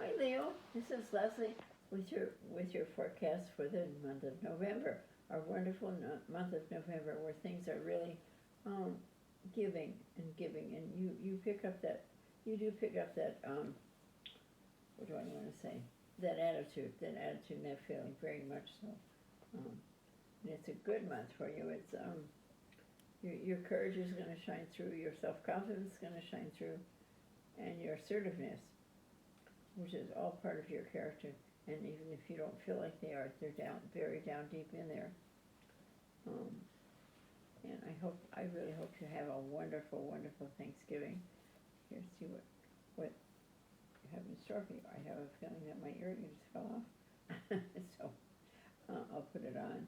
Hi Leo, this is Leslie with your forecast for the month of November, our wonderful month of November, where things are really giving and giving, and you pick up that you do pick up that what do I want to say, that attitude and that feeling very much so. Um, and it's a good month for you. It's your courage is going to shine through, your self-confidence is going to shine through, and your assertiveness, which is all part of your character. And even if you don't feel like they are, they're very down deep in there. Um, and I really hope you have a wonderful, wonderful Thanksgiving. Here, see what you have in store for you. I have a feeling that my earring just fell off, so I'll put it on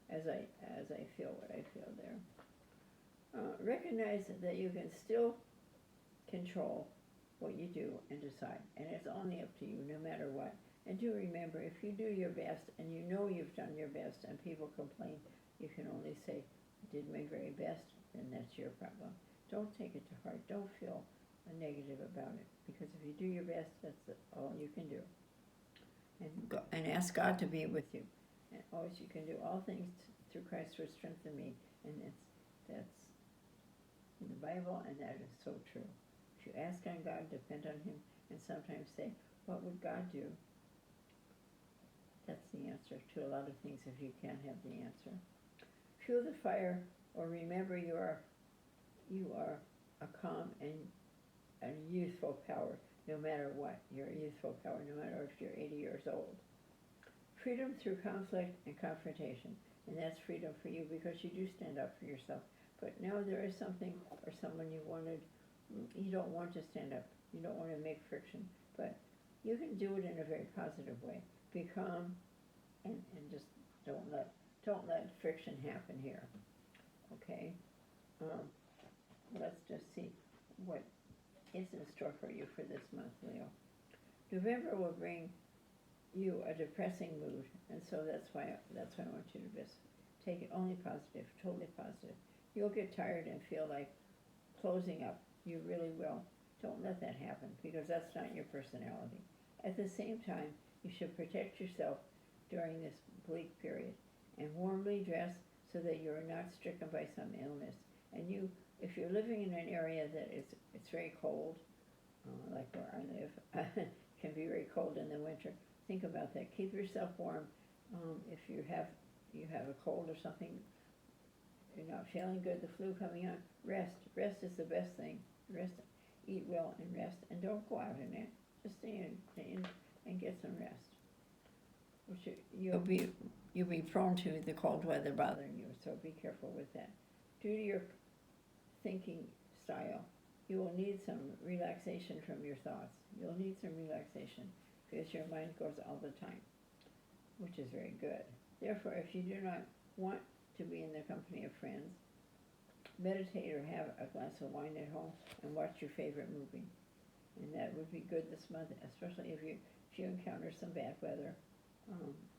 as I feel what I feel there. Recognize that you can still control what you do and decide, and it's only up to you no matter what. And do remember, if you do your best and you know you've done your best and people complain, you can only say, I did my very best, then that's your problem. Don't take it to heart. Don't feel negative about it, because if you do your best, that's all you can do. And ask God to be with you. And always you can do all things through Christ who strengthens me, and that's in the Bible, and that is so true. If you ask on God, depend on Him, and sometimes say, what would God do? That's the answer to a lot of things if you can't have the answer. Fuel the fire, or remember you are a calm and a youthful power, no matter what. You're a youthful power, no matter if you're 80 years old. Freedom through conflict and confrontation, and that's freedom for you because you do stand up for yourself. But now there is something or someone you don't want to stand up. You don't want to make friction, but you can do it in a very positive way. Be calm and just don't let friction happen here. Okay? Let's just see what is in store for you for this month, Leo. November will bring you a depressing mood, and so that's why I want you to just take it only positive, totally positive. You'll get tired and feel like closing up. You really will. Don't let that happen, because that's not your personality. At the same time, you should protect yourself during this bleak period and warmly dress so that you are not stricken by some illness. And if you're living in an area that it's very cold, like where I live, it can be very cold in the winter. Think about that. Keep yourself warm. If you have a cold or something, you're not feeling good, the flu coming on, rest. Rest is the best thing. Rest, eat well and rest, and don't go out in it. Just stay in and get some rest. You'll be prone to the cold weather bothering you, so be careful with that. Due to your thinking style, you will need some relaxation from your thoughts. You'll need some relaxation because your mind goes all the time, which is very good. Therefore, if you do not want to be in the company of friends, meditate or have a glass of wine at home and watch your favorite movie. And that would be good this month, especially if you encounter some bad weather.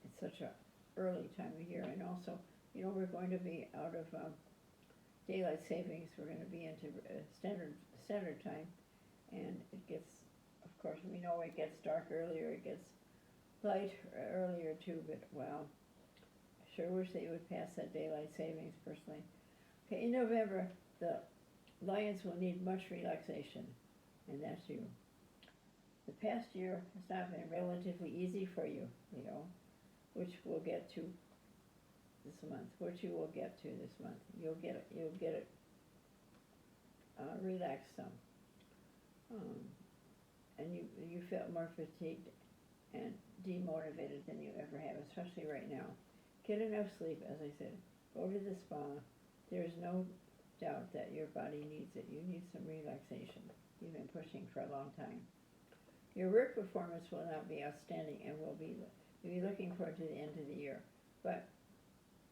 It's such a early time of year, and also, we're going to be out of daylight savings. We're going to be into standard time, and it gets, of course, we know it gets dark earlier, it gets light earlier too, but wow, I sure wish they would pass that daylight savings personally. Okay, in November, the Lions will need much relaxation, and that's you. The past year has not been relatively easy for you, Leo, which we'll get to this month. You'll get it relaxed some, and you felt more fatigued and demotivated than you ever have, especially right now. Get enough sleep, as I said. Go to the spa. There's no doubt that your body needs it. You need some relaxation. You've been pushing for a long time. Your work performance will not be outstanding, and you'll be looking forward to the end of the year. But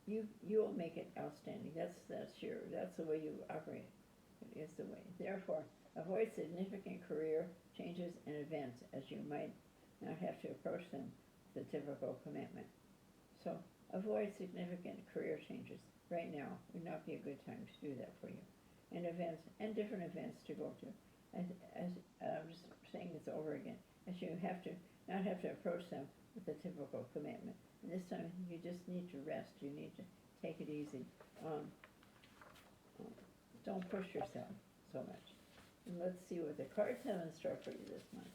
you will make it outstanding. That's the way you operate. It is the way. Therefore, avoid significant career changes and events, as you might not have to approach them with a typical commitment. So avoid significant career changes. Right now would not be a good time to do that for you. And different events to go to. As I'm just saying this over again. As you not have to approach them with a typical commitment. And this time you just need to rest. You need to take it easy. Don't push yourself so much. And let's see what the cards have in store for you this month.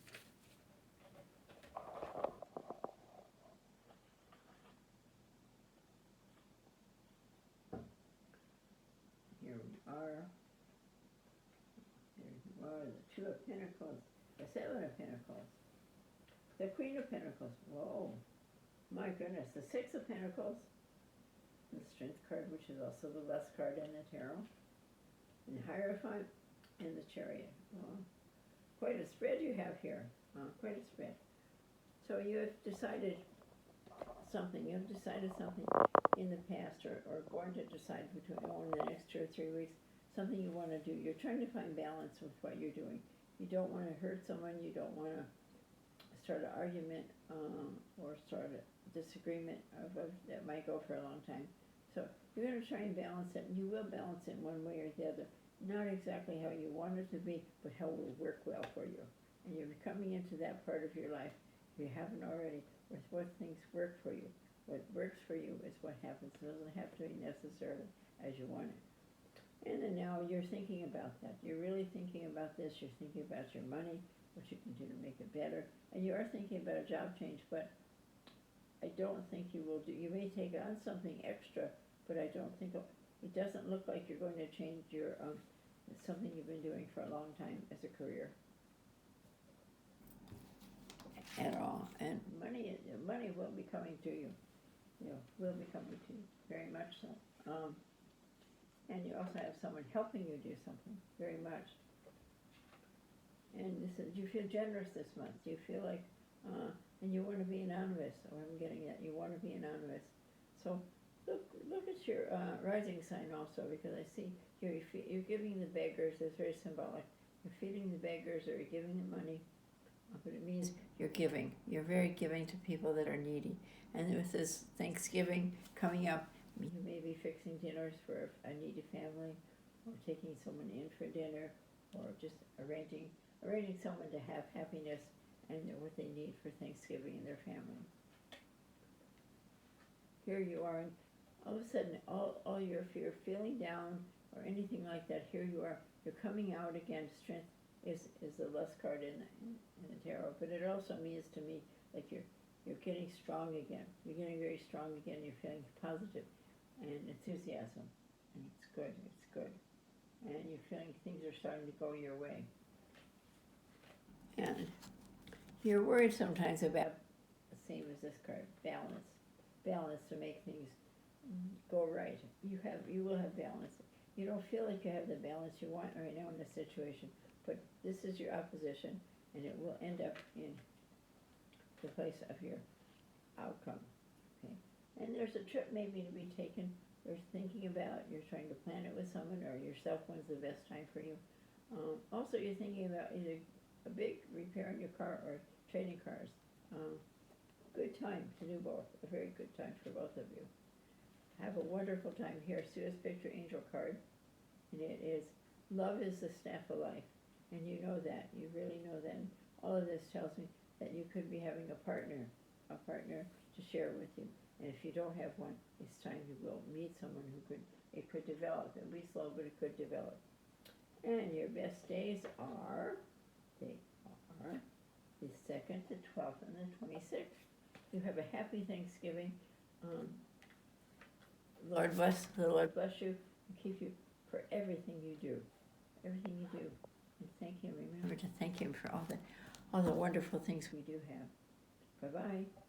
Here we are. There you are, the Two of Pentacles, the Seven of Pentacles, the Queen of Pentacles. Whoa, my goodness, the Six of Pentacles, the Strength card, which is also the last card in the tarot, and the Hierophant, and the Chariot. Well, quite a spread you have here, quite a spread. So you have decided something. You have decided something in the past, or going to decide between in the next 2 or 3 weeks, something you want to do. You're trying to find balance with what you're doing. You don't want to hurt someone. You don't want to start an argument or start a disagreement that might go for a long time. So you're going to try and balance it, and you will balance it one way or the other. Not exactly how you want it to be, but how it will work well for you. And you're coming into that part of your life, if you haven't already, with what things work for you. What works for you is what happens. It doesn't have to be necessarily as you want it. And then now you're thinking about that. You're really thinking about this. You're thinking about your money, what you can do to make it better. And you are thinking about a job change, but I don't think you will do. You may take on something extra, but I don't think it doesn't look like you're going to change your something you've been doing for a long time as a career at all. And money will be coming to you. Will be coming to you, very much so. And you also have someone helping you do something, very much. And you feel generous this month. You feel like, and you want to be anonymous. Oh, I'm getting that. You want to be anonymous. So look at your rising sign also, because I see here you're giving the beggars. It's very symbolic. You're feeding the beggars, or you're giving them money. But it means you're giving. You're very giving to people that are needy. And with this Thanksgiving coming up, you may be fixing dinners for a needy family, or taking someone in for dinner, or just arranging someone to have happiness and what they need for Thanksgiving in their family. Here you are, and all of a sudden, if you're feeling down or anything like that, here you are. You're coming out again. Strength is the lust card in the tarot, but it also means to me like you're getting strong again. You're getting very strong again. You're feeling positive and enthusiasm, and it's good. It's good, and you're feeling things are starting to go your way. And you're worried sometimes about the same as this card, balance to make things go right. You will have balance. You don't feel like you have the balance you want right now in the situation, but this is your opposition, and it will end up in the place of your outcome. Okay, and there's a trip maybe to be taken. You're thinking about. You're trying to plan it with someone, or yourself. When's the best time for you? Also, you're thinking about either a big repair on your car or trading cars. Good time to do both. A very good time for both of you. Have a wonderful time here. Sue's Picture Angel card, and it is love is the staff of life, and you know that. You really know that. And all of this tells me that you could be having a partner to share with you. And if you don't have one, it's time you will meet someone it could develop. It'll be slow, but it could develop. And your best days are the 2nd, the 12th, and the 26th. You have a happy Thanksgiving. The Lord bless you and keep you for everything you do. Everything you do. And thank Him. Remember to thank Him for all the wonderful things we do have. Bye-bye.